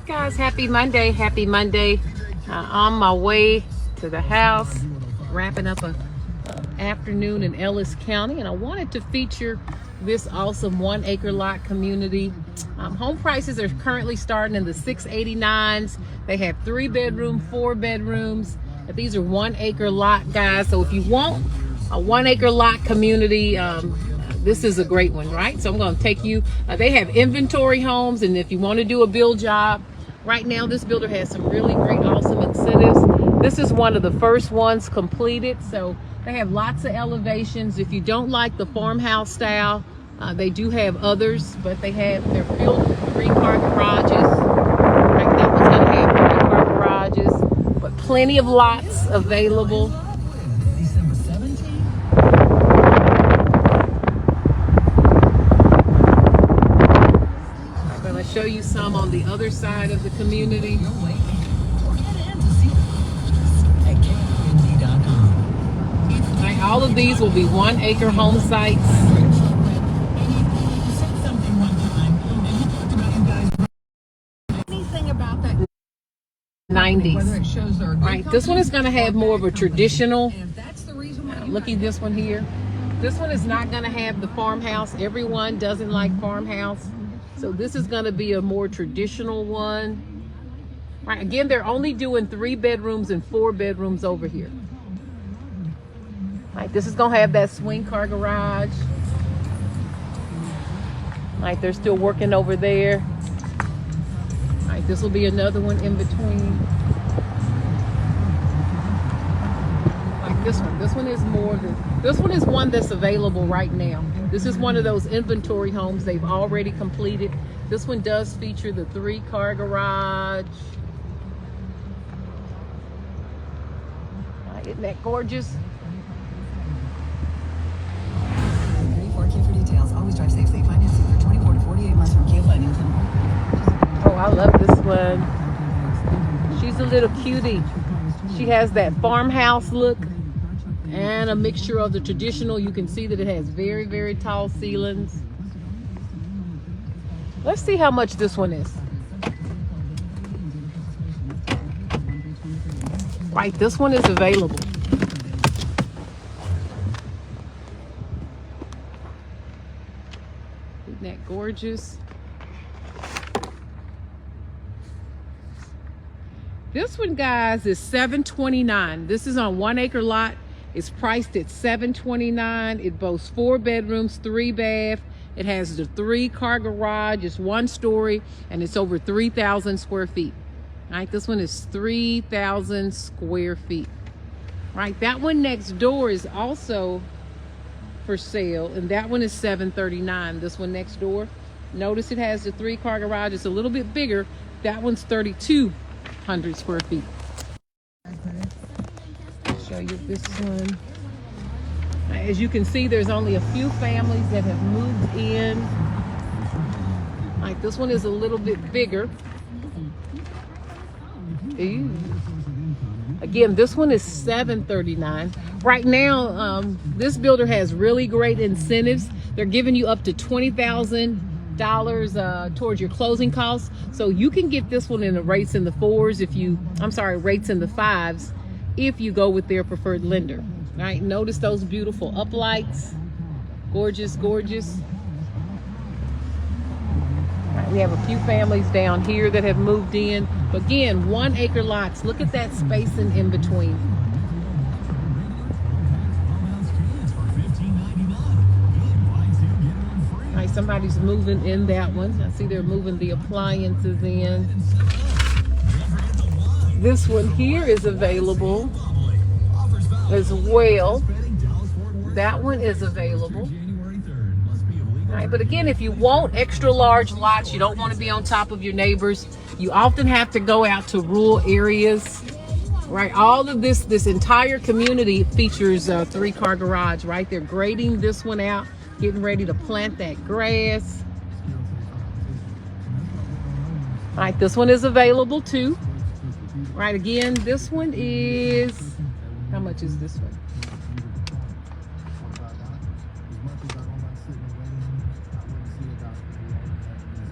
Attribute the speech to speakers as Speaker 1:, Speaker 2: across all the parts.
Speaker 1: Guys, happy Monday. On my way to the house, wrapping up a afternoon in Ellis County, and I wanted to feature this awesome 1 acre lot community. Home prices are currently starting in the 689s. They have 3 bedroom, 4 bedrooms. These are 1 acre lot, guys. So if you want a 1 acre lot community, this is a great one, right? So I'm going to take you, they have inventory homes, and if you want to do a build job, right now this builder has some really great, awesome incentives. This is one of the first ones completed, so they have lots of elevations. If you don't like the farmhouse style, they do have others, but they're filled with 3-car garages. Like that one's going to have 3-car garages, but plenty of lots available. Show you some on the other side of the community. Right, all of these will be 1 acre home sites. Anything about that 90s. Right, this one is going to have more of a traditional. Look at this one here. This one is not going to have the farmhouse. Everyone doesn't like farmhouse. So this is going to be a more traditional one. Right, again, they're only doing 3 bedrooms and 4 bedrooms over here. Right, this is going to have that swing car garage. Right, they're still working over there. Right, this will be another one in between. Like this one. This one is this one is one that's available right now. This is one of those inventory homes they've already completed. This one does feature the 3-car garage. Isn't that gorgeous?
Speaker 2: 34K for details. Always drive safely. Financing for 24 to 48 months from Kia Financing.
Speaker 1: Oh, I love this one. She's a little cutie. She has that farmhouse look and a mixture of the traditional. You can see that it has very, very tall ceilings. Let's see how much this one is. Right, this one is available. Isn't that gorgeous? This one, guys, is $729. This is on 1 acre lot. It's priced at $729. It boasts 4 bedrooms, 3 bath. It has the 3-car garage. It's 1 story, and it's over 3,000 square feet. Right, this one is 3,000 square feet. Right, that one next door is also for sale, and that one is $739. This one next door, notice it has the 3-car garage. It's a little bit bigger. That one's 3,200 square feet. Show you this one. As you can see, there's only a few families that have moved in. Like this one is a little bit bigger. Ooh. Again, this one is $739. Right now, this builder has really great incentives. They're giving you up to $20,000 towards your closing costs. So you can get this one in the rates in the 4s rates in the 5s if you go with their preferred lender. All right, notice those beautiful uplights. Gorgeous, gorgeous. All right, we have a few families down here that have moved in. Again, 1 acre lots. Look at that spacing in between. All right, somebody's moving in that one. I see they're moving the appliances in. This one here is available as well. That one is available. All right, but again, if you want extra large lots, you don't want to be on top of your neighbors, you often have to go out to rural areas. Right, all of this entire community features a 3-car garage. Right, they're grading this one out, getting ready to plant that grass. All right, this one is available too. Right, again, this one is, how much is this one?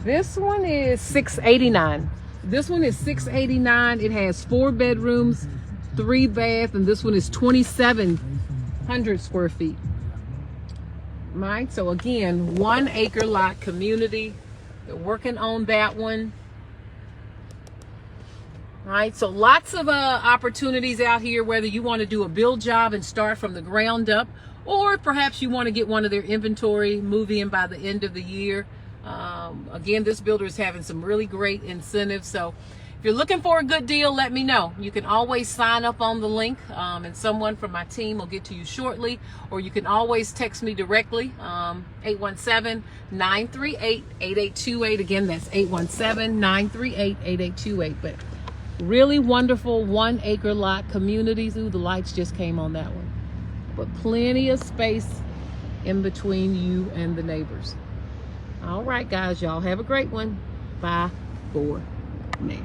Speaker 1: This one is $689. This one is $689. It has 4 bedrooms, 3 baths, and this one is 2,700 square feet. Right, so again, 1 acre lot community. They're working on that one. Right, so lots of opportunities out here, whether you want to do a build job and start from the ground up, or perhaps you want to get one of their inventory, move in by the end of the year. Again, this builder is having some really great incentives. So if you're looking for a good deal, let me know. You can always sign up on the link, and someone from my team will get to you shortly, or you can always text me directly, 817-938-8828. Again, that's 817-938-8828. But really wonderful 1 acre lot communities. Ooh, the lights just came on that one. But plenty of space in between you and the neighbors. All right, guys, y'all have a great one. Bye for now.